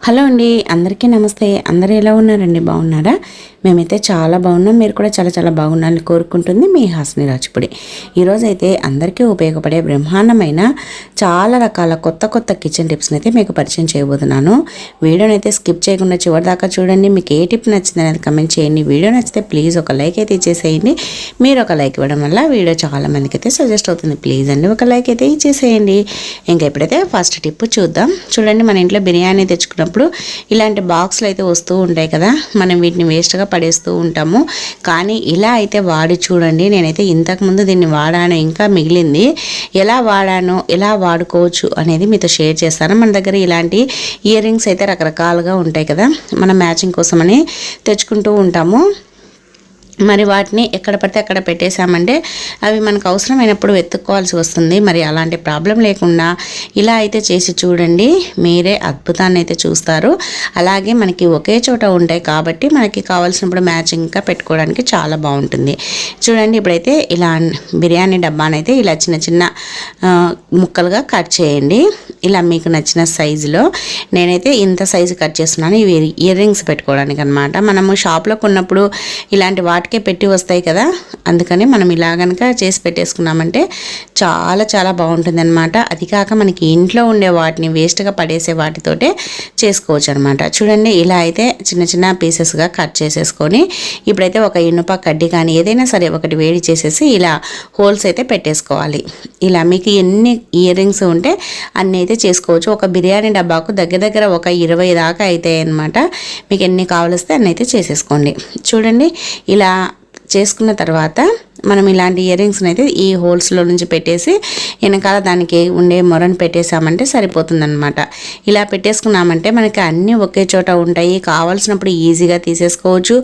Hello అండి, అందరికీ నమస్తే. అందరూ ఎలా ఉన్నారండి? బాగున్నారా? మేమైతే చాలా బాగున్నాం. మీరు కూడా చాలా చాలా బాగున్నారని కోరుకుంటుంది మీ హాస్ని రాజపుడి. ఈరోజు అయితే అందరికీ ఉపయోగపడే బ్రహ్మాండమైన చాలా రకాల కొత్త కొత్త కిచెన్ టిప్స్ని అయితే మీకు పరిచయం చేయబోతున్నాను. వీడియోని అయితే స్కిప్ చేయకుండా చివరి దాకా చూడండి. మీకు ఏ టిప్ నచ్చింది అనేది కమెంట్ చేయండి. వీడియో నచ్చితే ప్లీజ్ ఒక లైక్ అయితే ఇచ్చేసేయండి. మీరు ఒక లైక్ ఇవ్వడం వల్ల వీడియో చాలా మందికి అయితే సజెస్ట్ అవుతుంది. ప్లీజ్ అండి ఒక లైక్ అయితే ఇచ్చేసేయండి. ఇంకా ఎప్పుడైతే ఫస్ట్ టిప్ చూద్దాం. చూడండి, మన ఇంట్లో బిర్యానీ తెచ్చుకున్నప్పుడు ఇలాంటి బాక్స్లు అయితే వస్తూ ఉంటాయి కదా, మనం వీటిని వేస్ట్గా పడేస్తూ ఉంటాము. కానీ ఇలా అయితే వాడి చూడండి. నేనైతే ఇంతకుముందు దీన్ని వాడాను, ఇంకా మిగిలింది. ఎలా వాడానో ఎలా వాడుకోవచ్చు అనేది మీతో షేర్ చేస్తాను. మన దగ్గర ఇలాంటి ఇయర్ రింగ్స్ అయితే రకరకాలుగా ఉంటాయి కదా, మనం మ్యాచింగ్ కోసమని తెచ్చుకుంటూ ఉంటాము. మరి వాటిని ఎక్కడ పడితే అక్కడ పెట్టేశామంటే అవి మనకు అవసరమైనప్పుడు వెతుక్కోవాల్సి వస్తుంది. మరి అలాంటి ప్రాబ్లం లేకుండా ఇలా అయితే చేసి చూడండి, మీరే అద్భుతాన్ని అయితే చూస్తారు. అలాగే మనకి ఒకే చోట ఉంటాయి కాబట్టి మనకి కావాల్సినప్పుడు మ్యాచింగ్గా పెట్టుకోవడానికి చాలా బాగుంటుంది. చూడండి, ఇప్పుడైతే ఇలా బిర్యానీ డబ్బానైతే ఇలా చిన్న చిన్న ముక్కలుగా కట్ చేయండి. ఇలా మీకు నచ్చిన సైజులో. నేనైతే ఇంత సైజు కట్ చేస్తున్నాను. ఇవి ఇయర్ రింగ్స్ పెట్టుకోవడానికి అనమాట. మనము షాప్లో కొన్నప్పుడు ఇలాంటి వాటికే పెట్టి వస్తాయి కదా, అందుకని మనం ఇలా కనుక చేసి పెట్టేసుకున్నామంటే చాలా చాలా బాగుంటుంది అనమాట. అది కాక మనకి ఇంట్లో ఉండే వాటిని వేస్ట్గా పడేసే వాటితోటే చేసుకోవచ్చు అనమాట. చూడండి, ఇలా అయితే చిన్న చిన్న పీసెస్గా కట్ చేసేసుకొని ఇప్పుడైతే ఒక ఇనుప కడ్డీ కానీ ఏదైనా సరే ఒకటి వేడి చేసేసి ఇలా హోల్స్ అయితే పెట్టేసుకోవాలి. ఇలా మీకు ఎన్ని ఇయర్ రింగ్స్ ఉంటే అన్నీ అయితే చేసుకోవచ్చు. ఒక బిర్యానీ డబ్బాకు దగ్గర దగ్గర ఒక 20 దాకా అవుతాయి అనమాట. మీకు ఎన్ని కావలిస్తే అన్నీ అయితే చేసేసుకోండి. చూడండి, ఇలా చేసుకున్న తర్వాత మనం ఇలాంటి ఇయర్ రింగ్స్ని అయితే ఈ హోల్స్లో నుంచి పెట్టేసి వెనకాల దానికి ఉండే మొరను పెట్టేసామంటే సరిపోతుందన్నమాట. ఇలా పెట్టేసుకున్నామంటే మనకి అన్నీ ఒకే చోట ఉంటాయి, కావాల్సినప్పుడు ఈజీగా తీసేసుకోవచ్చు.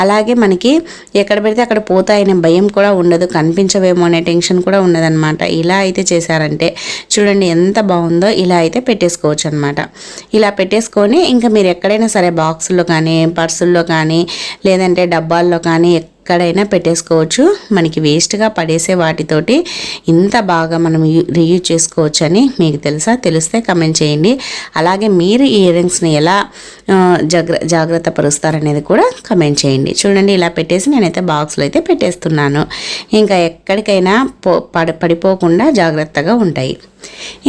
అలాగే మనకి ఎక్కడ పెడితే అక్కడ పోతాయనే భయం కూడా ఉండదు, కనిపించవేమో అనే టెన్షన్ కూడా ఉండదన్నమాట. ఇలా అయితే చేశారంటే చూడండి ఎంత బాగుందో. ఇలా అయితే పెట్టేసుకోవచ్చు అనమాట. ఇలా పెట్టేసుకొని ఇంకా మీరు ఎక్కడైనా సరే బాక్సుల్లో కానీ పర్సుల్లో కానీ లేదంటే డబ్బాల్లో కానీ ఎక్కడైనా పెట్టేసుకోవచ్చు. మనకి వేస్ట్గా పడేసే వాటితోటి ఇంత బాగా మనం రీయూజ్ చేసుకోవచ్చు అని మీకు తెలిస్తే కమెంట్ చేయండి. అలాగే మీరు ఈ ఇయర్ రింగ్స్ని ఎలా జాగ్రత్త పరుస్తారనేది కూడా కమెంట్ చేయండి. చూడండి, ఇలా పెట్టేసి నేనైతే బాక్స్లో అయితే పెట్టేస్తున్నాను. ఇంకా ఎక్కడికైనా పడిపోకుండా జాగ్రత్తగా ఉంటాయి.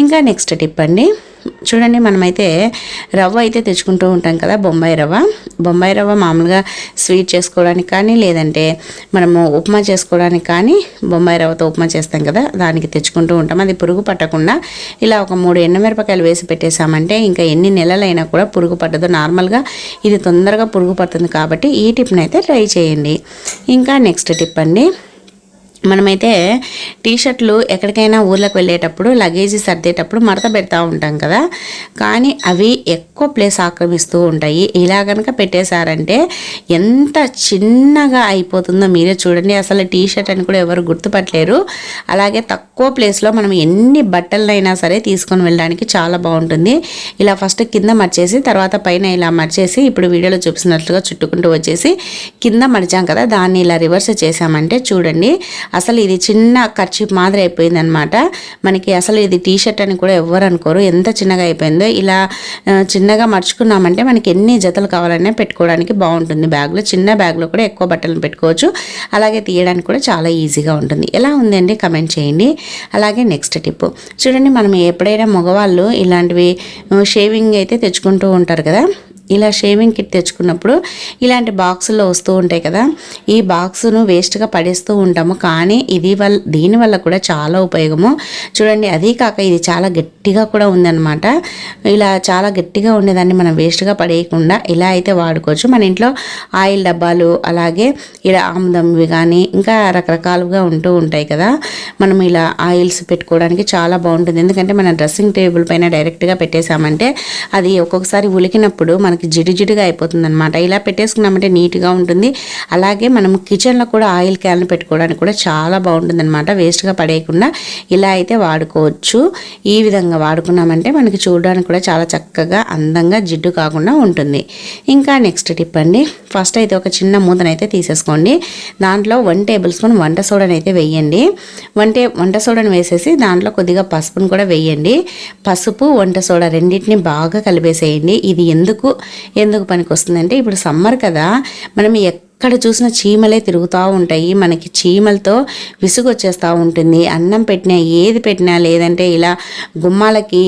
ఇంకా నెక్స్ట్ టిప్ అండి. చూడండి, మనమైతే రవ్వ అయితే తెచ్చుకుంటూ ఉంటాం కదా, బొంబాయి రవ్వ మామూలుగా స్వీట్ చేసుకోవడానికి కానీ లేదంటే మనము ఉప్మా చేసుకోవడానికి కానీ బొంబాయి రవ్వతో ఉప్మా చేస్తాం కదా, దానికి తెచ్చుకుంటూ ఉంటాం. అది పురుగు పట్టకుండా ఇలా ఒక 3 ఎండుమిరపకాయలు వేసి పెట్టేసామంటే ఇంకా ఎన్ని నెలలైనా కూడా పురుగు పట్టదు. నార్మల్గా ఇది తొందరగా పురుగు పడుతుంది కాబట్టి ఈ టిప్ని అయితే ట్రై చేయండి. ఇంకా నెక్స్ట్ టిప్ అండి. మనమైతే టీషర్ట్లు ఎక్కడికైనా ఊర్లకు వెళ్ళేటప్పుడు లగేజీ సర్దేటప్పుడు మడత పెడతా ఉంటాం కదా, కానీ అవి ఎక్కువ ప్లేస్ ఆక్రమిస్తూ ఉంటాయి. ఇలా కనుక పెట్టేశారంటే ఎంత చిన్నగా అయిపోతుందో మీరే చూడండి. అసలు టీషర్ట్ అని కూడా ఎవరు గుర్తుపట్టలేరు. అలాగే తక్కువ ప్లేస్లో మనం ఎన్ని బట్టలైనా సరే తీసుకొని వెళ్ళడానికి చాలా బాగుంటుంది. ఇలా ఫస్ట్ కింద మర్చేసి తర్వాత పైన ఇలా మర్చేసి ఇప్పుడు వీడియోలో చూపిస్తున్నట్లుగా చుట్టుకుంటూ వచ్చేసి కింద మడిచాం కదా, దాన్ని ఇలా రివర్స్ చేసామంటే చూడండి అసలు ఇది చిన్న కర్చీప్ మాదిరి అయిపోయింది అనమాట. మనకి అసలు ఇది టీషర్ట్ అని కూడా ఎవ్వరు అనుకోరు, ఎంత చిన్నగా అయిపోయిందో. ఇలా చిన్నగా మర్చుకున్నామంటే మనకి ఎన్ని జతలు కావాలన్నా పెట్టుకోవడానికి బాగుంటుంది. బ్యాగ్లో చిన్న బ్యాగ్లో కూడా ఎక్కువ బట్టలను పెట్టుకోవచ్చు. అలాగే తీయడానికి కూడా చాలా ఈజీగా ఉంటుంది. ఎలా ఉందండి కమెంట్ చేయండి. అలాగే నెక్స్ట్ టిప్ చూడండి, మనం ఎప్పుడైనా మగవాళ్ళు ఇలాంటివి షేవింగ్ అయితే తెచ్చుకుంటూ ఉంటారు కదా, ఇలా షేవింగ్ కిట్ తెచ్చుకున్నప్పుడు ఇలాంటి బాక్సుల్లో వస్తూ ఉంటాయి కదా, ఈ బాక్సును వేస్ట్గా పడేస్తూ ఉంటాము. కానీ దీనివల్ల కూడా చాలా ఉపయోగము. చూడండి, అదీ కాక ఇది చాలా గట్టిగా కూడా ఉందన్నమాట. ఇలా చాలా గట్టిగా ఉండేదాన్ని మనం వేస్ట్గా పడేయకుండా ఇలా అయితే వాడుకోవచ్చు. మన ఇంట్లో ఆయిల్ డబ్బాలు అలాగే ఇలా ఆముదంవి కానీ ఇంకా రకరకాలుగా ఉంటూ ఉంటాయి కదా, మనం ఇలా ఆయిల్స్ పెట్టుకోవడానికి చాలా బాగుంటుంది. ఎందుకంటే మన డ్రెస్సింగ్ టేబుల్ పైన డైరెక్ట్గా పెట్టేసామంటే అది ఒక్కొక్కసారి ఉలికినప్పుడు మనకి మనకి జిడ్డుగా అయిపోతుంది అనమాట. ఇలా పెట్టేసుకున్నామంటే నీట్గా ఉంటుంది. అలాగే మనం కిచెన్లో కూడా ఆయిల్ క్యాన్ పెట్టుకోవడానికి కూడా చాలా బాగుంటుంది అనమాట. వేస్ట్గా పడేయకుండా ఇలా అయితే వాడుకోవచ్చు. ఈ విధంగా వాడుకున్నామంటే మనకి చూడడానికి కూడా చాలా చక్కగా అందంగా జిడ్డు కాకుండా ఉంటుంది. ఇంకా నెక్స్ట్ టిప్ అండి, ఫస్ట్ అయితే ఒక చిన్న మూతనైతే తీసేసుకోండి. దాంట్లో 1 టేబుల్ స్పూన్ వంట సోడాని అయితే వేయండి. వంట సోడాని వేసేసి దాంట్లో కొద్దిగా పసుపును కూడా వేయండి. పసుపు వంట సోడా రెండింటిని బాగా కలిపేసేయండి. ఇది ఎందుకు పనికి వస్తుందంటే ఇప్పుడు సమ్మర్ కదా, మనం ఎక్కడ చూసిన చీమలే తిరుగుతూ ఉంటాయి. మనకి చీమలతో విసుగు వచ్చేస్తూ ఉంటుంది. అన్నం పెట్టినా ఏది పెట్టినా లేదంటే ఇలా గుమ్మాలకి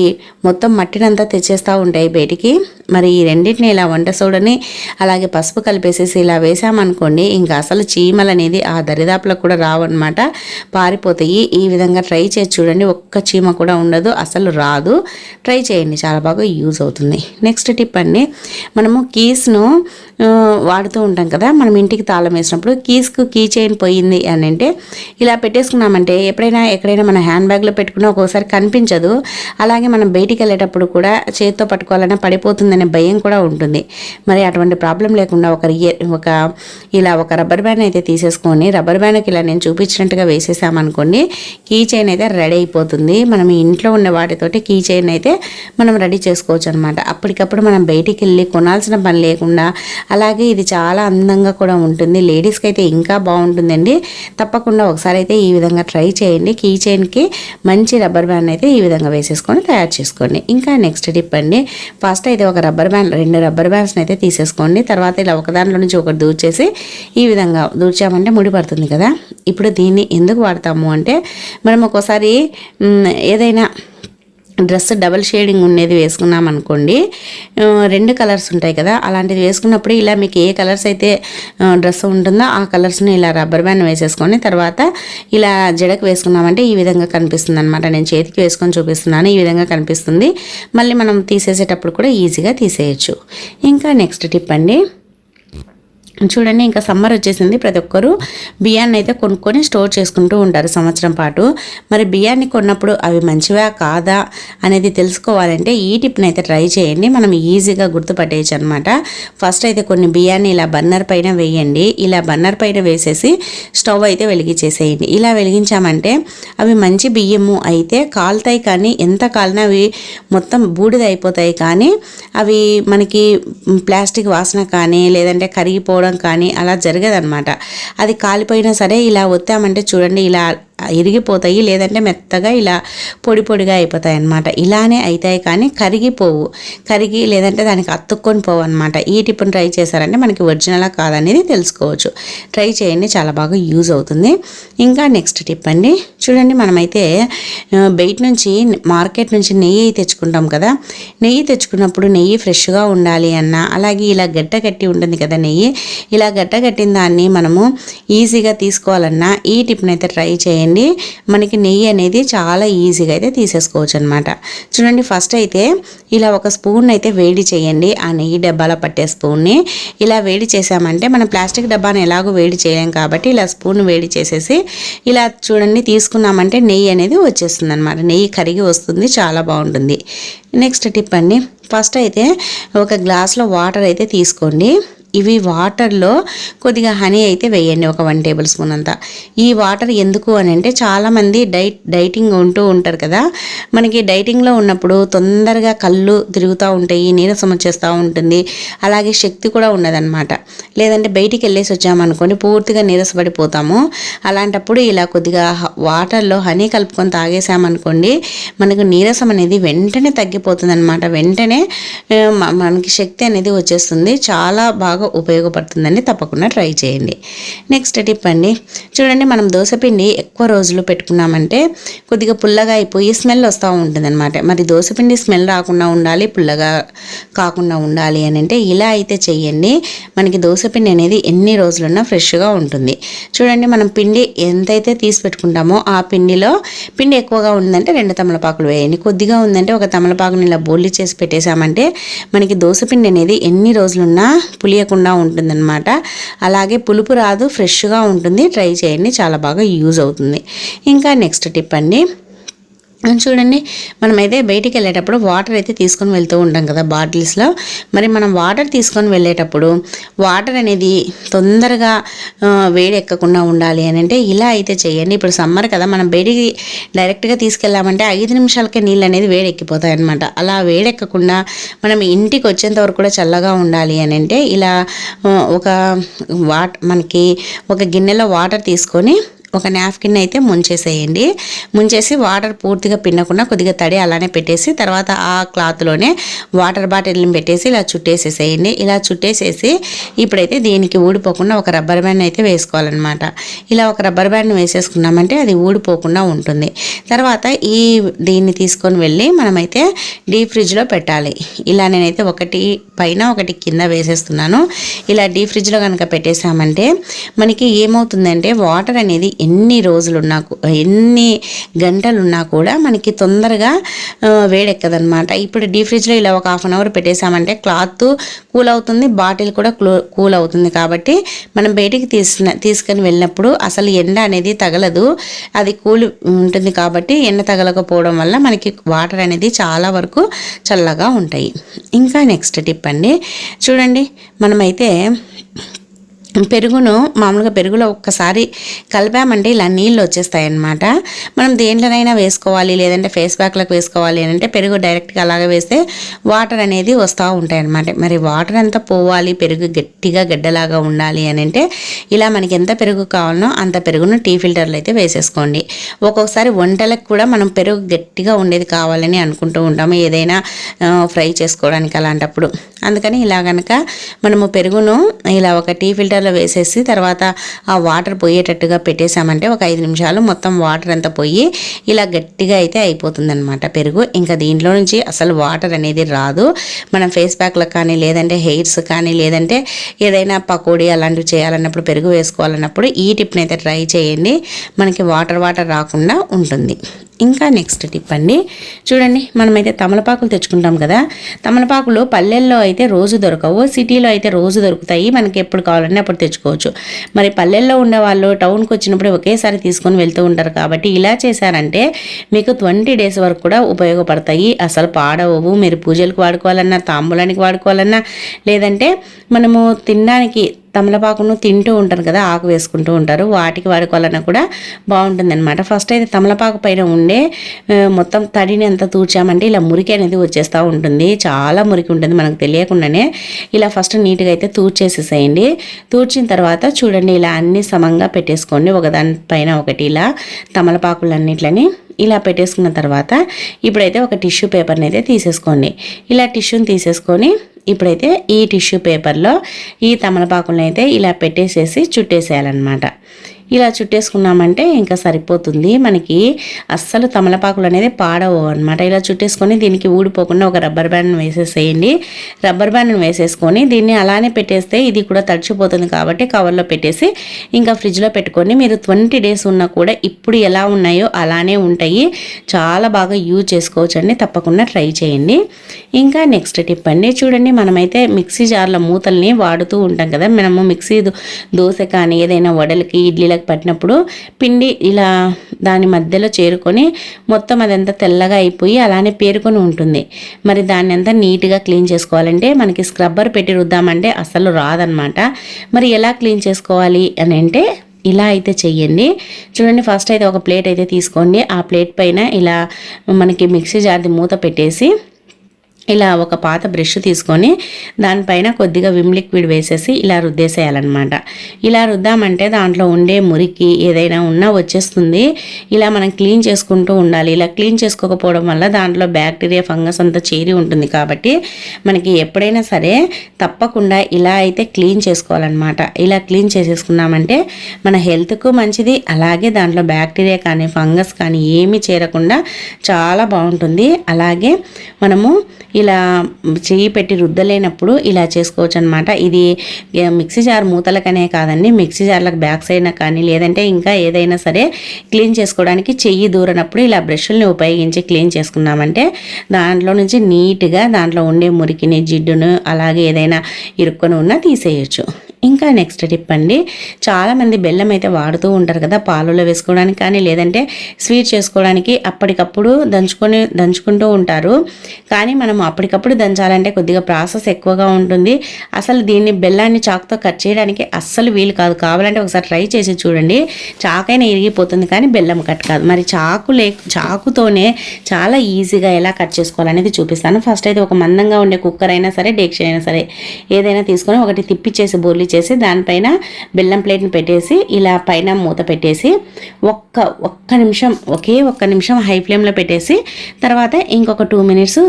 మొత్తం మట్టినంతా తెచ్చేస్తూ ఉంటాయి బయటికి. మరి ఈ రెండింటిని ఇలా వంట సోడాని అలాగే పసుపు కలిపేసేసి ఇలా వేసామనుకోండి, ఇంకా అసలు చీమలు అనేది ఆ దరిదాపులకు కూడా రావన్నమాట, పారిపోతాయి. ఈ విధంగా ట్రై చేసి చూడండి, ఒక్క చీమ కూడా ఉండదు, అసలు రాదు. ట్రై చేయండి, చాలా బాగా యూజ్ అవుతుంది. నెక్స్ట్ టిప్ అండి, మనము కీస్ను వాడుతూ ఉంటాం కదా, మనం ఇంటికి తాళం వేసినప్పుడు కీస్కు కీ చైన్ పోయింది అని అంటే ఇలా పెట్టేసుకున్నామంటే ఎక్కడైనా మన హ్యాండ్ బ్యాగ్లో పెట్టుకున్నా ఒక్కోసారి కనిపించదు. అలాగే మనం బయటికి వెళ్ళేటప్పుడు కూడా చేతితో పట్టుకోవాలన్నా పడిపోతుందనే భయం కూడా ఉంటుంది. మరి అటువంటి ప్రాబ్లం లేకుండా ఒక రబ్బర్ బ్యాండ్ అయితే తీసేసుకొని రబ్బర్ బ్యాండ్కి ఇలా నేను చూపించినట్టుగా వేసేసామనుకోండి, కీ చైన్ అయితే రెడీ అయిపోతుంది. మనం ఇంట్లో ఉన్న వాటితోటి కీ చైన్ అయితే మనం రెడీ చేసుకోవచ్చు అనమాట. అప్పటికప్పుడు మనం బయటికి వెళ్ళి కొనాల్సిన పని లేకుండా. అలాగే ఇది చాలా అందంగా కూడా ఉంటుంది. లేడీస్కి అయితే ఇంకా బాగుంటుందండి. తప్పకుండా ఒకసారి అయితే ఈ విధంగా ట్రై చేయండి. కీ చైన్కి మంచి రబ్బర్ బ్యాండ్ అయితే ఈ విధంగా వేసేసుకొని తయారు చేసుకోండి. ఇంకా నెక్స్ట్ టిప్ అండి, ఫస్ట్ అయితే ఒక రబ్బర్ బ్యాండ్ 2 రబ్బర్ బ్యాండ్స్ని అయితే తీసేసుకోండి. తర్వాత ఇలా ఒక దాంట్లో నుంచి ఒకటి దూర్చేసి ఈ విధంగా దూర్చామంటే ముడి పడుతుంది కదా. ఇప్పుడు దీన్ని ఎందుకు వాడతాము అంటే, మనం ఒక్కోసారి ఏదైనా డ్రెస్ డబల్ షేడింగ్ ఉండేది వేసుకున్నాం అనుకోండి, 2 కలర్స్ ఉంటాయి కదా, అలాంటిది వేసుకున్నప్పుడు ఇలా మీకు ఏ కలర్స్ అయితే డ్రెస్ ఉంటుందో ఆ కలర్స్ని ఇలా రబ్బర్ బ్యాండ్ వేసేసుకొని తర్వాత ఇలా జడకు వేసుకున్నామంటే ఈ విధంగా కనిపిస్తుంది అనమాట. నేను చేతికి వేసుకొని చూపిస్తున్నాను, ఈ విధంగా కనిపిస్తుంది. మళ్ళీ మనం తీసేసేటప్పుడు కూడా ఈజీగా తీసేయచ్చు. ఇంకా నెక్స్ట్ టిప్ అండి, చూడండి, ఇంకా సమ్మర్ వచ్చేసింది. ప్రతి ఒక్కరూ బియ్యాన్ని అయితే కొనుక్కొని స్టోర్ చేసుకుంటూ ఉంటారు సంవత్సరం పాటు. మరి బియ్యాన్ని కొన్నప్పుడు అవి మంచివా కాదా అనేది తెలుసుకోవాలంటే ఈ టిప్ని అయితే ట్రై చేయండి. మనం ఈజీగా గుర్తుపట్టేయచ్చు అనమాట. ఫస్ట్ అయితే కొన్ని బియ్యాన్ని ఇలా బర్నర్ పైన వేయండి. ఇలా బర్నర్ పైన వేసేసి స్టవ్ అయితే వెలిగించేసేయండి. ఇలా వెలిగించామంటే అవి మంచి బియ్యము అయితే కాలుతాయి, కానీ ఎంత కాలినా అవి మొత్తం బూడిద అయిపోతాయి. కానీ అవి మనకి ప్లాస్టిక్ వాసన కానీ లేదంటే కరిగిపోవడం కానీ అలా జరగదన్నమాట. అది కాలిపోయినా సరే ఇలా ఒత్తామంటే చూడండి ఇలా ఇరిగిపోతాయి, లేదంటే మెత్తగా ఇలా పొడిగా అయిపోతాయి అన్నమాట. ఇలానే అవుతాయి కానీ కరిగి లేదంటే దానికి అతుక్కొని పోవు అనమాట. ఈ టిప్ని ట్రై చేశారంటే మనకి ఒరిజినలా కాదనేది తెలుసుకోవచ్చు. ట్రై చేయండి, చాలా బాగా యూజ్ అవుతుంది. ఇంకా నెక్స్ట్ టిప్ అండి, చూడండి, మనమైతే బయట నుంచి మార్కెట్ నుంచి నెయ్యి తెచ్చుకుంటాం కదా. నెయ్యి తెచ్చుకున్నప్పుడు నెయ్యి ఫ్రెష్గా ఉండాలి అన్నా, అలాగే ఇలా గట్టి ఉంటుంది కదా నెయ్యి, ఇలా గట్టిన దాన్ని మనము ఈజీగా తీసుకోవాలన్నా ఈ టిప్ని అయితే ట్రై చేయండి. మనకి నెయ్యి అనేది చాలా ఈజీగా అయితే తీసేసుకోవచ్చు అనమాట. చూడండి, ఫస్ట్ అయితే ఇలా ఒక స్పూన్ అయితే వేడి చేయండి. ఆ నెయ్యి డబ్బాలో పట్టే స్పూన్ని ఇలా వేడి చేసామంటే మనం ప్లాస్టిక్ డబ్బాని ఎలాగో వేడి చేయలేం కాబట్టి ఇలా స్పూన్ వేడి చేసేసి ఇలా చూడండి తీసుకున్నామంటే నెయ్యి అనేది వచ్చేస్తుంది అనమాట. నెయ్యి కరిగి వస్తుంది, చాలా బాగుంటుంది. నెక్స్ట్ టిప్ అండి, ఫస్ట్ అయితే ఒక గ్లాస్లో వాటర్ అయితే తీసుకోండి. ఇవి వాటర్లో కొద్దిగా హనీ అయితే వేయండి, ఒక 1 టేబుల్ స్పూన్ అంతా. ఈ వాటర్ ఎందుకు అని అంటే చాలామంది డైటింగ్ ఉంటూ ఉంటారు కదా. మనకి డైటింగ్లో ఉన్నప్పుడు తొందరగా కళ్ళు తిరుగుతూ ఉంటాయి, నీరసం వచ్చేస్తూ ఉంటుంది, అలాగే శక్తి కూడా ఉండదన్నమాట. లేదంటే బయటికి వెళ్ళేసి వచ్చామనుకోండి పూర్తిగా నీరసపడిపోతాము. అలాంటప్పుడు ఇలా కొద్దిగా వాటర్లో హనీ కలుపుకొని తాగేసామనుకోండి మనకు నీరసం అనేది వెంటనే తగ్గిపోతుంది అనమాట. వెంటనే మనకి శక్తి అనేది వచ్చేస్తుంది. చాలా బాగా ఉపయోగపడుతుందండి, తప్పకుండా ట్రై చేయండి. నెక్స్ట్ టిప్ అండి, చూడండి మనం దోసపిండి ఎక్కువ రోజులు పెట్టుకున్నామంటే కొద్దిగా పుల్లగా అయిపోయి స్మెల్ వస్తూ ఉంటుంది అనమాట. మరి దోసపిండి స్మెల్ రాకుండా ఉండాలి, పుల్లగా కాకుండా ఉండాలి అని అంటే ఇలా అయితే చెయ్యండి. మనకి దోసపిండి అనేది ఎన్ని రోజులున్నా ఫ్రెష్గా ఉంటుంది. చూడండి మనం పిండి ఎంతైతే తీసి పెట్టుకుంటామో ఆ పిండిలో పిండి ఎక్కువగా ఉందంటే 2 తమలపాకులు వేయండి. కొద్దిగా ఉందంటే ఒక తమలపాకుని ఇలా బోల్లి చేసి పెట్టేసామంటే మనకి దోసపిండి అనేది ఎన్ని రోజులున్నా పులియకుండా ఉంటుందన్నమాట. అలాగే పులుపు రాదు, ఫ్రెష్గా ఉంటుంది. ట్రై చేయండి, చాలా బాగా యూజ్ అవుతుంది. ఇంకా నెక్స్ట్ టిప్ అండి, చూడండి, మనమైతే బయటికి వెళ్ళేటప్పుడు వాటర్ అయితే తీసుకొని వెళ్తూ ఉంటాం కదా బాటిల్స్లో. మరి మనం వాటర్ తీసుకొని వెళ్ళేటప్పుడు వాటర్ అనేది తొందరగా వేడి ఎక్కకుండా ఉండాలి అని అంటే ఇలా అయితే చేయండి. ఇప్పుడు సమ్మర్ కదా, మనం బయటికి డైరెక్ట్గా తీసుకెళ్ళామంటే 5 నిమిషాలకే నీళ్ళు అనేది వేడెక్కిపోతాయి అనమాట. అలా వేడెక్కకుండా మనం ఇంటికి వచ్చేంత వరకు కూడా చల్లగా ఉండాలి అని అంటే ఇలా మనకి ఒక గిన్నెలో వాటర్ తీసుకొని ఒక నాప్కిన్ అయితే ముంచేసేయండి. ముంచేసి వాటర్ పూర్తిగా పిండకుండా కొద్దిగా తడి అలానే పెట్టేసి తర్వాత ఆ క్లాత్లోనే వాటర్ బాటిల్ని పెట్టేసి ఇలా చుట్టేసేసేయండి. ఇలా చుట్టేసేసి ఇప్పుడైతే దీనికి ఊడిపోకుండా ఒక రబ్బర్ బ్యాండ్ అయితే వేసుకోవాలన్నమాట. ఇలా ఒక రబ్బర్ బ్యాండ్ వేసేసుకున్నామంటే అది ఊడిపోకుండా ఉంటుంది. తర్వాత దీన్ని తీసుకొని వెళ్ళి మనమైతే డీప్ ఫ్రిడ్జ్లో పెట్టాలి. ఇలా నేనైతే ఒకటి పైన ఒకటి కింద వేసేస్తున్నాను. ఇలా డీప్ ఫ్రిడ్జ్లో కనుక పెట్టేసామంటే మనకి ఏమవుతుందంటే వాటర్ అనేది ఎన్ని గంటలున్నా కూడా మనకి తొందరగా వేడెక్కదనమాట. ఇప్పుడు డీప్ ఫ్రిడ్జ్లో ఇలా ఒక 1/2 అవర్ పెట్టేసామంటే క్లాత్ కూల్ అవుతుంది, బాటిల్ కూడా కూల్ అవుతుంది. కాబట్టి మనం బయటికి తీసుకొని వెళ్ళినప్పుడు అసలు ఎండ అనేది తగలదు, అది కూల్ ఉంటుంది. కాబట్టి ఎండ తగలకపోవడం వల్ల మనకి వాటర్ అనేది చాలా వరకు చల్లగా ఉంటాయి. ఇంకా నెక్స్ట్ టిప్ అండి, చూడండి, మనమైతే మామూలుగా పెరుగులో ఒక్కసారి కలిపామంటే ఇలా నీళ్ళు వచ్చేస్తాయి అన్నమాట. మనం దేంట్లోనైనా వేసుకోవాలి, లేదంటే ఫేస్ ప్యాక్లకు వేసుకోవాలి అని అంటే పెరుగు డైరెక్ట్గా అలాగే వేస్తే వాటర్ అనేది వస్తూ ఉంటాయి అన్నమాట. మరి వాటర్ అంతా పోవాలి, పెరుగు గట్టిగా గడ్డలాగా ఉండాలి అని అంటే ఇలా మనకి ఎంత పెరుగు కావాలనో అంత పెరుగును టీ ఫిల్టర్లో అయితే వేసేసుకోండి. ఒక్కొక్కసారి వంటలకు కూడా మనం పెరుగు గట్టిగా ఉండేది కావాలని అనుకుంటూ ఉంటాము, ఏదైనా ఫ్రై చేసుకోవడానికి అలాంటప్పుడు. అందుకని ఇలా కనుక మనము పెరుగును ఇలా ఒక టీ ఫిల్టర్లో వేసేసి తర్వాత ఆ వాటర్ పోయేటట్టుగా పెట్టేసామంటే ఒక 5 నిమిషాలు మొత్తం వాటర్ అంతా పోయి ఇలా గట్టిగా అయితే అయిపోతుందన్నమాట పెరుగు. ఇంకా దీంట్లో నుంచి అసలు వాటర్ అనేది రాదు. మనం ఫేస్ ప్యాక్లకు కానీ, లేదంటే హెయిర్స్ కానీ, లేదంటే ఏదైనా పకోడీ అలాంటివి చేయాలన్నప్పుడు, పెరుగు వేసుకోవాలన్నప్పుడు ఈ టిప్ని అయితే ట్రై చేయండి. మనకి వాటర్ రాకుండా ఉంటుంది. ఇంకా నెక్స్ట్ టిప్ అండి, చూడండి, మనమైతే తమలపాకులు తెచ్చుకుంటాం కదా. తమలపాకులు పల్లెల్లో అయితే రోజు దొరకవు, సిటీలో అయితే రోజు దొరుకుతాయి. మనకి ఎప్పుడు కావాలంటే అప్పుడు తెచ్చుకోవచ్చు. మరి పల్లెల్లో ఉండే వాళ్ళు టౌన్కి వచ్చినప్పుడు ఒకేసారి తీసుకొని వెళ్తూ ఉంటారు. కాబట్టి ఇలా చేశారంటే మీకు 20 డేస్ వరకు కూడా ఉపయోగపడతాయి. అసలు పాడవవు. మీరు పూజలకు వాడుకోవాలన్నా, తాంబూలానికి వాడుకోవాలన్నా, లేదంటే మనము తినడానికి తమలపాకును తింటూ ఉంటారు కదా, ఆకు వేసుకుంటూ ఉంటారు, వాటికి వాడుకోవాలన్నా కూడా బాగుంటుంది అనమాట. ఫస్ట్ అయితే తమలపాకు పైన ఉండే మొత్తం తడిని అంతా తూర్చామంటే ఇలా మురికి అనేది వచ్చేస్తూ ఉంటుంది. చాలా మురికి ఉంటుంది మనకు తెలియకుండానే. ఇలా ఫస్ట్ నీట్గా అయితే తూర్చేసేసేయండి. తూర్చిన తర్వాత చూడండి, ఇలా అన్ని సమంగా పెట్టేసుకోండి, ఒకదానిపైన ఒకటి ఇలా తమలపాకులన్నిట్లని ఇలా పెట్టేసుకున్న తర్వాత ఇప్పుడైతే ఒక టిష్యూ పేపర్ని అయితే తీసేసుకోండి. ఇలా టిష్యూని తీసేసుకొని ఇప్పుడైతే ఈ టిష్యూ పేపర్లో ఈ తమలపాకులను అయితే ఇలా పెట్టేసేసి చుట్టేసేయాలన్నమాట. ఇలా చుట్టేసుకున్నామంటే ఇంకా సరిపోతుంది. మనకి అస్సలు తమలపాకులు అనేది పాడవు అనమాట. ఇలా చుట్టేసుకొని దీనికి ఊడిపోకుండా ఒక రబ్బర్ బ్యాండ్ వేసేసేయండి. రబ్బర్ బ్యాండ్ని వేసేసుకొని దీన్ని అలానే పెట్టేస్తే ఇది కూడా తడిచిపోతుంది. కాబట్టి కవర్లో పెట్టేసి ఇంకా ఫ్రిడ్జ్లో పెట్టుకొని మీరు 20 డేస్ ఉన్నా కూడా ఇప్పుడు ఎలా ఉన్నాయో అలానే ఉంటాయి. చాలా బాగా యూజ్ చేసుకోవచ్చు అండి. తప్పకుండా ట్రై చేయండి. ఇంకా నెక్స్ట్ టిప్ అండి, చూడండి, మనమైతే మిక్సీ జార్ల మూతల్ని వాడుతూ ఉంటాం కదా. మనము మిక్సీ దోశ కానీ ఏదైనా వడలకి, ఇడ్లీలకు పట్టినప్పుడు పిండి ఇలా దాని మధ్యలో చేరుకొని మొత్తం అదంతా తెల్లగా అయిపోయి అలానే పేరుకొని ఉంటుంది. మరి దాన్ని అంతా నీట్గా క్లీన్ చేసుకోవాలంటే మనకి స్క్రబ్బర్ పెట్టి రుద్దామంటే అసలు రాదనమాట. మరి ఎలా క్లీన్ చేసుకోవాలి అని అంటే ఇలా అయితే చెయ్యండి. చూడండి, ఫస్ట్ అయితే ఒక ప్లేట్ అయితే తీసుకోండి. ఆ ప్లేట్ పైన ఇలా మనకి మిక్సీ జార్ది మూత పెట్టేసి ఇలా ఒక పాత బ్రష్ తీసుకొని దానిపైన కొద్దిగా విమ్ లిక్విడ్ వేసేసి ఇలా రుద్దేసేయాలన్నమాట. ఇలా రుద్దామంటే దాంట్లో ఉండే మురికి ఏదైనా ఉన్నా వచ్చేస్తుంది. ఇలా మనం క్లీన్ చేసుకుంటూ ఉండాలి. ఇలా క్లీన్ చేసుకోకపోవడం వల్ల దాంట్లో బ్యాక్టీరియా, ఫంగస్ అంతా చేరి ఉంటుంది. కాబట్టి మనకి ఎప్పుడైనా సరే తప్పకుండా ఇలా అయితే క్లీన్ చేసుకోవాలన్నమాట. ఇలా క్లీన్ చేసేసుకున్నామంటే మన హెల్త్కు మంచిది. అలాగే దాంట్లో బ్యాక్టీరియా కానీ, ఫంగస్ కానీ ఏమీ చేరకుండా చాలా బాగుంటుంది. అలాగే మనము ఇలా చెయ్యి పెట్టి రుద్దలేనప్పుడు ఇలా చేసుకోవచ్చు అనమాట. ఇది మిక్సీ జార్ మూతలకనే కాదండి, మిక్సీ జార్లకు బ్యాక్ సైడ్ కానీ, లేదంటే ఇంకా ఏదైనా సరే క్లీన్ చేసుకోవడానికి చెయ్యి దూరనప్పుడు ఇలా బ్రష్ని ఉపయోగించి క్లీన్ చేసుకున్నామంటే దాంట్లో నుంచి నీట్గా దాంట్లో ఉండే మురికిని, జిడ్డును, అలాగే ఏదైనా ఇరుక్కొని ఉన్నా తీసేయచ్చు. ఇంకా నెక్స్ట్ టిప్ అండి, చాలామంది బెల్లం అయితే వాడుతూ ఉంటారు కదా పాలలో వేసుకోవడానికి కానీ లేదంటే స్వీట్ చేసుకోవడానికి అప్పటికప్పుడు దంచుకుంటూ ఉంటారు. కానీ మనం అప్పటికప్పుడు దంచాలంటే కొద్దిగా ప్రాసెస్ ఎక్కువగా ఉంటుంది. అసలు దీన్ని బెల్లాన్ని చాకుతో కట్ చేయడానికి అస్సలు వీలు కాదు. కావాలంటే ఒకసారి ట్రై చేసి చూడండి, చాకైనా ఇరిగిపోతుంది కానీ బెల్లం కట్ కాదు. మరి చాకుతోనే చాలా ఈజీగా ఎలా కట్ చేసుకోవాలనేది చూపిస్తాను. ఫస్ట్ అయితే ఒక మందంగా ఉండే కుక్కర్ అయినా సరే డేక్ష అయినా సరే ఏదైనా తీసుకొని ఒకటి తిప్పిచ్చేసి బోర్లీ చేసి దానిపైన బెల్లం ప్లేట్ని పెట్టేసి ఇలా పైన మూత పెట్టేసి ఒక్క నిమిషం హై ఫ్లేమ్లో పెట్టేసి తర్వాత ఇంకొక 2 మినిట్స్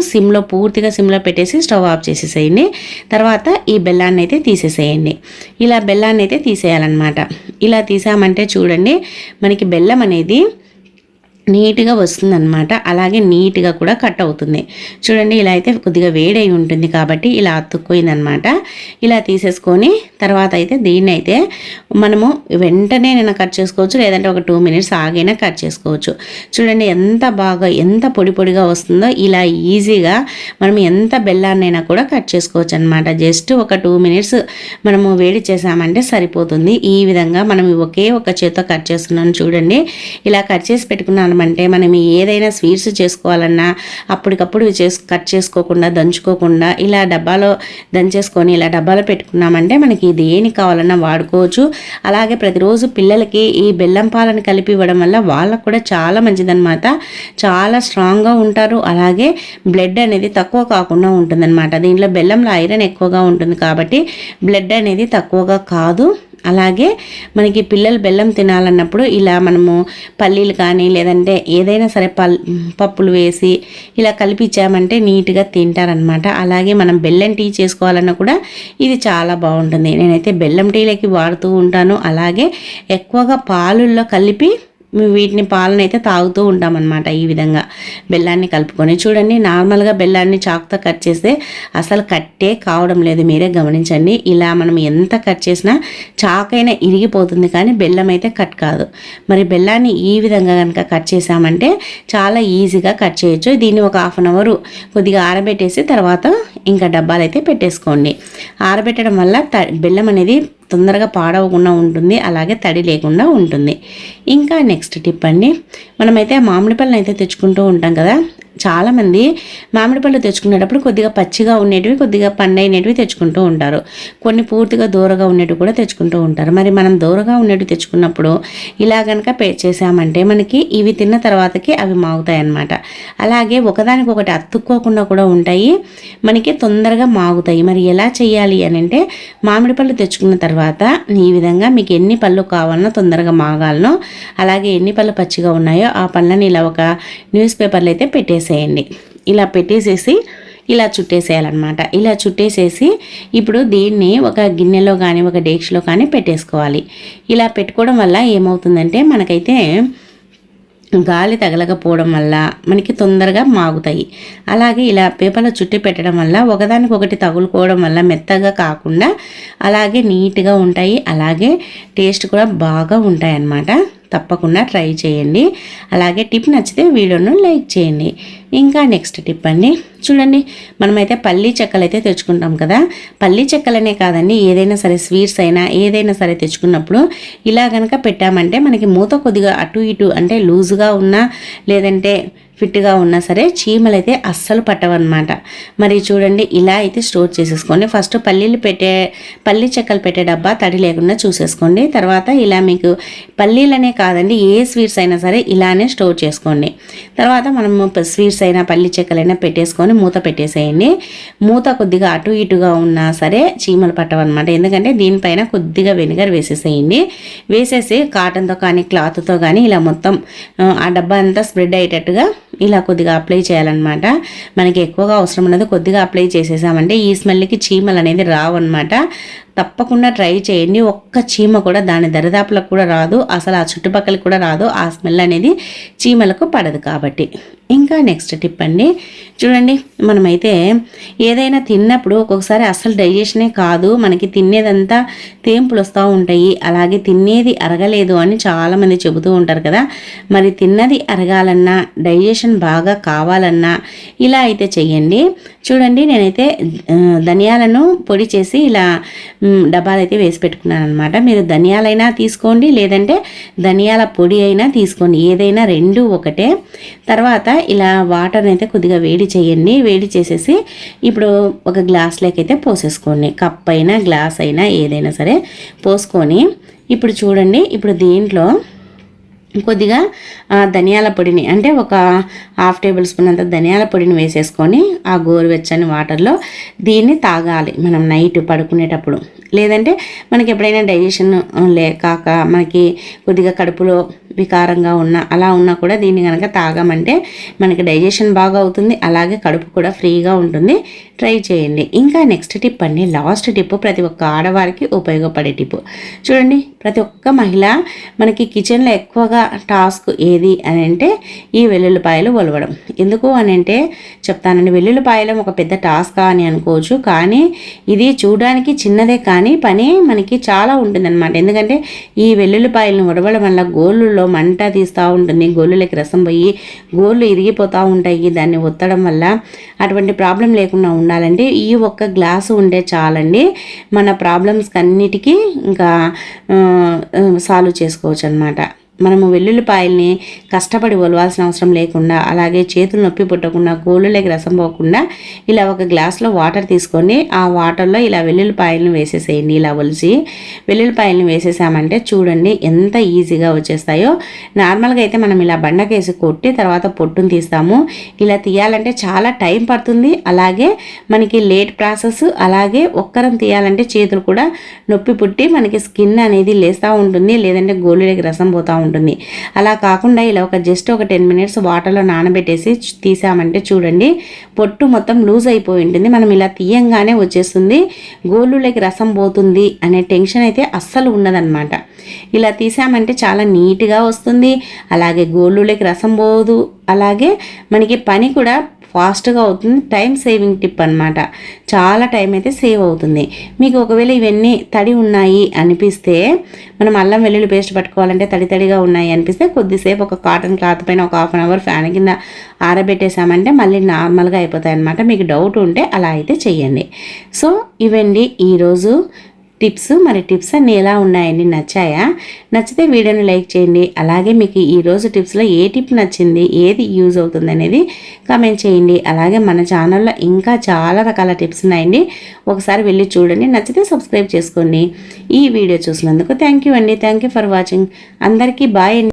పూర్తిగా సిమ్లో పెట్టేసి స్టవ్ ఆఫ్ చేసేసేయండి. తర్వాత ఈ బెల్లాన్ని అయితే తీసేసేయండి. ఇలా బెల్లాన్ని అయితే తీసేయాలన్నమాట. ఇలా తీసామంటే చూడండి మనకి బెల్లం అనేది నీట్గా వస్తుందన్నమాట. అలాగే నీట్గా కూడా కట్ అవుతుంది. చూడండి ఇలా అయితే కొద్దిగా వేడై ఉంటుంది కాబట్టి ఇలా అతుక్కోయిందనమాట. ఇలా తీసేసుకొని తర్వాత అయితే దీన్ని అయితే మనము వెంటనే నేను కట్ చేసుకోవచ్చు, లేదంటే ఒక 2 మినిట్స్ ఆగైనా కట్ చేసుకోవచ్చు. చూడండి ఎంత పొడి పొడిగా వస్తుందో. ఇలా ఈజీగా మనం ఎంత బెల్లాన్నైనా కూడా కట్ చేసుకోవచ్చు అనమాట. జస్ట్ ఒక 2 మినిట్స్ మనము వేడి చేసామంటే సరిపోతుంది. ఈ విధంగా మనం ఒకే ఒక చేత్తో కట్ చేస్తున్నాను చూడండి. ఇలా కట్ చేసి పెట్టుకున్నాను అంటే మనం ఏదైనా స్వీట్స్ చేసుకోవాలన్నా అప్పటికప్పుడు కట్ చేసుకోకుండా దంచుకోకుండా ఇలా డబ్బాలో దంచేసుకొని ఇలా డబ్బాలో పెట్టుకున్నామంటే మనకి దేనికి కావాలన్నా వాడుకోవచ్చు. అలాగే ప్రతిరోజు పిల్లలకి ఈ బెల్లం పాలను కలిపి ఇవ్వడం వల్ల వాళ్ళకు కూడా చాలా మంచిదన్నమాట. చాలా స్ట్రాంగ్గా ఉంటారు. అలాగే బ్లడ్ అనేది తక్కువ కాకుండా ఉంటుందన్నమాట. దీంట్లో బెల్లంలో ఐరన్ ఎక్కువగా ఉంటుంది కాబట్టి బ్లడ్ అనేది తక్కువగా కాదు. అలాగే మనకి పిల్లలు బెల్లం తినాలన్నప్పుడు ఇలా మనము పల్లీలు కానీ లేదంటే ఏదైనా సరే పప్పులు వేసి ఇలా కలిపిచ్చామంటే నీట్గా తింటారనమాట. అలాగే మనం బెల్లం టీ చేసుకోవాలన్నా కూడా ఇది చాలా బాగుంటుంది. నేనైతే బెల్లం టీలకి వాడుతూ ఉంటాను. అలాగే ఎక్కువగా పాలుల్లో కలిపి వీటిని పాలనైతే తాగుతూ ఉంటామన్నమాట. ఈ విధంగా బెల్లాన్ని కలుపుకొని చూడండి. నార్మల్గా బెల్లాన్ని చాకుతో కట్ చేస్తే అసలు కట్టే కావడం లేదు, మీరే గమనించండి. ఇలా మనం ఎంత కట్ చేసినా చాకైనా ఇరిగిపోతుంది కానీ బెల్లం అయితే కట్ కాదు. మరి బెల్లాన్ని ఈ విధంగా కనుక కట్ చేసామంటే చాలా ఈజీగా కట్ చేయొచ్చు. దీన్ని ఒక 1/2 అవర్ కొద్దిగా ఆరబెట్టేసి తర్వాత ఇంకా డబ్బాలు అయితే పెట్టేసుకోండి. ఆరబెట్టడం వల్ల బెల్లం అనేది తొందరగా పాడవకుండా ఉంటుంది. అలాగే తడి లేకుండా ఉంటుంది. ఇంకా నెక్స్ట్ టిప్ అండి, మనమైతే మామిడి పళ్ళని అయితే తెచ్చుకుంటూ ఉంటాం కదా. చాలామంది మామిడి పళ్ళు తెచ్చుకునేటప్పుడు కొద్దిగా పచ్చిగా ఉండేటివి కొద్దిగా పండైనటివి తెచ్చుకుంటూ ఉంటారు. కొన్ని పూర్తిగా దూరగా ఉండేటివి కూడా తెచ్చుకుంటూ ఉంటారు. మరి మనం దూరగా ఉండేటివి తెచ్చుకున్నప్పుడు ఇలా కనుక చేసామంటే మనకి ఇవి తిన్న తర్వాతకి అవి మాగుతాయి అన్నమాట. అలాగే ఒకదానికొకటి అతుక్కోకుండా కూడా ఉంటాయి, మనకి తొందరగా మాగుతాయి. మరి ఎలా చేయాలి అని అంటే మామిడి పళ్ళు తెచ్చుకున్న తర్వాత ఈ విధంగా మీకు ఎన్ని పళ్ళు కావాలనో తొందరగా మాగాలనో అలాగే ఎన్ని పళ్ళు పచ్చిగా ఉన్నాయో ఆ పళ్ళని ఇలా ఒక న్యూస్ పేపర్లో అయితే పెట్టేసేయండి. ఇలా పెట్టేసేసి ఇలా చుట్టేసేయాలన్నమాట. ఇలా చుట్టేసేసి ఇప్పుడు దీన్ని ఒక గిన్నెలో కానీ ఒక డేక్షలో కానీ పెట్టేసుకోవాలి. ఇలా పెట్టుకోవడం వల్ల ఏమవుతుందంటే మనకైతే గాలి తగలకపోవడం వల్ల మనకి తొందరగా మాగుతాయి. అలాగే ఇలా పేపర్లో చుట్టి పెట్టడం వల్ల ఒకదానికొకటి తగులుకోవడం వల్ల మెత్తగా కాకుండా అలాగే నీట్గా ఉంటాయి. అలాగే టేస్ట్ కూడా బాగా ఉంటాయి అన్నమాట. తప్పకుండా ట్రై చేయండి. అలాగే టిప్ నచ్చితే వీడియోను లైక్ చేయండి. ఇంకా నెక్స్ట్ టిప్ అండి, చూడండి మనమైతే పల్లీ చెక్కలు అయితే తెచ్చుకుంటాం కదా. పల్లీ చెక్కలనే కాదండి, ఏదైనా సరే స్వీట్స్ అయినా ఏదైనా సరే తెచ్చుకున్నప్పుడు ఇలా కనుక పెట్టామంటే మనకి మూత కొద్దిగా అటు ఇటు అంటే లూజుగా ఉన్నా లేదంటే ఫిట్గా ఉన్నా సరే చీమలు అయితే అస్సలు పట్టవన్నమాట. మరి చూడండి ఇలా అయితే స్టోర్ చేసేసుకోండి. ఫస్ట్ పల్లీ చెక్కలు పెట్టే డబ్బా తడి లేకుండా చూసేసుకోండి. తర్వాత ఇలా మీకు పల్లీలనే కాదండి ఏ స్వీట్స్ అయినా సరే ఇలానే స్టోర్ చేసుకోండి. తర్వాత మనము స్వీట్స్ అయినా పల్లీ చెక్కలైనా పెట్టేసుకొని మూత పెట్టేసేయండి. మూత కొద్దిగా అటు ఇటుగా ఉన్నా సరే చీమలు పట్టవన్నమాట. ఎందుకంటే దీనిపైన కొద్దిగా వెనిగర్ వేసేసేయండి. వేసేసి కాటన్తో కానీ క్లాత్తో కానీ ఇలా మొత్తం ఆ డబ్బా అంతా స్ప్రెడ్ అయ్యేటట్టుగా ఇలా కొద్దిగా అప్లై చేయాలన్నమాట. మనకి ఎక్కువగా అవసరం ఉన్నది కొద్దిగా అప్లై చేసేసామంటే ఈ స్మెల్కి చీమలు అనేది రావన్నమాట. తప్పకుండా ట్రై చేయండి. ఒక్క చీమ కూడా దాని దరిదాపులకు కూడా రాదు, అసలు ఆ చుట్టుపక్కల కూడా రాదు. ఆ స్మెల్ అనేది చీమలకు పడదు కాబట్టి. ఇంకా నెక్స్ట్ టిప్ అండి, చూడండి, మనమైతే ఏదైనా తిన్నప్పుడు ఒక్కొక్కసారి అస్సలు డైజెషనే కాదు, మనకి తినేదంతా తేంపులు వస్తూ ఉంటాయి, అలాగే తినేది అరగలేదు అని చాలామంది చెబుతూ ఉంటారు కదా. మరి తిన్నది అరగాలన్నా, డైజెషన్ బాగా కావాలన్నా ఇలా అయితే చెయ్యండి. చూడండి, నేనైతే ధనియాలను పొడి చేసి ఇలా డబ్బాలైతే వేసి పెట్టుకున్నాను అనమాట. మీరు ధనియాలైనా తీసుకోండి, లేదంటే ధనియాల పొడి అయినా తీసుకోండి, ఏదైనా రెండు ఒకటే. తర్వాత ఇలా వాటర్ని అయితే కొద్దిగా వేడి చేయండి. వేడి చేసేసి ఇప్పుడు ఒక గ్లాస్లోకి అయితే పోసేసుకోండి. కప్ అయినా గ్లాస్ అయినా ఏదైనా సరే పోసుకొని ఇప్పుడు చూడండి, ఇప్పుడు దీంట్లో కొద్దిగా ధనియాల పొడిని, అంటే ఒక 1/2 టేబుల్ స్పూన్ అంత ధనియాల పొడిని వేసేసుకొని ఆ గోరువెచ్చని వాటర్లో దీన్ని తాగాలి మనం నైట్ పడుకునేటప్పుడు. లేదంటే మనకి ఎప్పుడైనా డైజెషన్ కాక మనకి కొద్దిగా కడుపులో వికారంగా అలా ఉన్నా కూడా దీన్ని కనుక తాగామంటే మనకి డైజెషన్ బాగా అవుతుంది, అలాగే కడుపు కూడా ఫ్రీగా ఉంటుంది. ట్రై చేయండి. ఇంకా నెక్స్ట్ టిప్ అండి, లాస్ట్ టిప్, ప్రతి ఒక్క ఆడవారికి ఉపయోగపడే టిప్. చూడండి, ప్రతి ఒక్క మహిళ మనకి కిచెన్లో ఎక్కువగా టాస్క్ ఏది అని అంటే ఈ వెల్లుల్లిపాయలు ఒలవడం. ఎందుకు అని అంటే చెప్తానండి. వెల్లుల్లిపాయలు ఒక పెద్ద టాస్క్ అని అనుకోవచ్చు, కానీ ఇది చూడడానికి చిన్నదే, కానీ పని మనకి చాలా ఉంటుందన్నమాట. ఎందుకంటే ఈ వెల్లుల్లిపాయలను ఒడవడం వల్ల గోళ్ళలో మంట తీస్తూ ఉంటుంది, గోళ్ళకి రసం పోయి గోళ్ళు ఇరిగిపోతూ ఉంటాయి. దాన్ని ఒత్తడం వల్ల అటువంటి ప్రాబ్లం లేకుండా ఉండాలంటే ఈ ఒక్క గ్లాసు ఉంటే చాలండి, మన ప్రాబ్లమ్స్కి అన్నిటికీ ఇంకా సాల్వ్ చేసుకోవచ్చు అనమాట. మనము వెల్లుల్లిపాయల్ని కష్టపడి ఒలవాల్సిన అవసరం లేకుండా, అలాగే చేతులు నొప్పి పుట్టకుండా, గోళ్ళకి రసం పోకుండా ఇలా ఒక గ్లాస్లో వాటర్ తీసుకొని ఆ వాటర్లో ఇలా వెల్లుల్లిపాయలను వేసేసేయండి. ఇలా ఒలిచి వెల్లుల్లిపాయలను వేసేసామంటే చూడండి ఎంత ఈజీగా వచ్చేస్తాయో. నార్మల్గా అయితే మనం ఇలా బండకేసి కొట్టి తర్వాత పొట్టును తీస్తాము, ఇలా తీయాలంటే చాలా టైం పడుతుంది, అలాగే మనకి లేట్ ప్రాసెస్. అలాగే ఒక్కరం తీయాలంటే చేతులు కూడా నొప్పి పుట్టి మనకి స్కిన్ అనేది లేస్తూ ఉంటుంది, లేదంటే గోళ్ళకి రసం పోతూ ఉంటుంది. అలా కాకుండా ఇలా ఒక 10 మినిట్స్ వాటర్లో నానబెట్టేసి తీసామంటే చూడండి పొట్టు మొత్తం లూజ్ అయిపోయి ఉంటుంది. మనం ఇలా తీయంగానే వచ్చేస్తుంది, గోళ్ళకి రసం పోతుంది అనే టెన్షన్ అయితే అస్సలు ఉండదన్నమాట. ఇలా తీసామంటే చాలా నీట్గా వస్తుంది, అలాగే గోళ్ళకి రసం పోదు, అలాగే మనకి పని కూడా ఫాస్ట్గా అవుతుంది. టైం సేవింగ్ టిప్ అనమాట. చాలా టైం అయితే సేవ్ అవుతుంది. మీకు ఒకవేళ ఇవన్నీ తడి ఉన్నాయి అనిపిస్తే, మనం అల్లం వెల్లుల్లి పేస్ట్ పట్టుకోవాలంటే తడిగా ఉన్నాయి అనిపిస్తే కొద్దిసేపు ఒక కాటన్ క్లాత్ పైన ఒక 1/2 అవర్ ఫ్యాన్ కింద ఆరబెట్టేసామంటే మళ్ళీ నార్మల్గా అయిపోతాయి అనమాట. మీకు డౌట్ ఉంటే అలా అయితే చెయ్యండి. సో ఇవండి ఈరోజు టిప్స్. మరి టిప్స్ అన్నీ ఎలా ఉన్నాయండి, నచ్చాయా? నచ్చితే వీడియోని లైక్ చేయండి. అలాగే మీకు ఈరోజు టిప్స్లో ఏ టిప్ నచ్చింది, ఏది యూజ్ అవుతుంది అనేది కామెంట్ చేయండి. అలాగే మన ఛానల్లో ఇంకా చాలా రకాల టిప్స్ ఉన్నాయండి, ఒకసారి వెళ్ళి చూడండి. నచ్చితే సబ్స్క్రైబ్ చేసుకోండి. ఈ వీడియో చూసినందుకు థ్యాంక్ యూ అండి. Thank you for watching. అందరికీ బాయ్ అండి.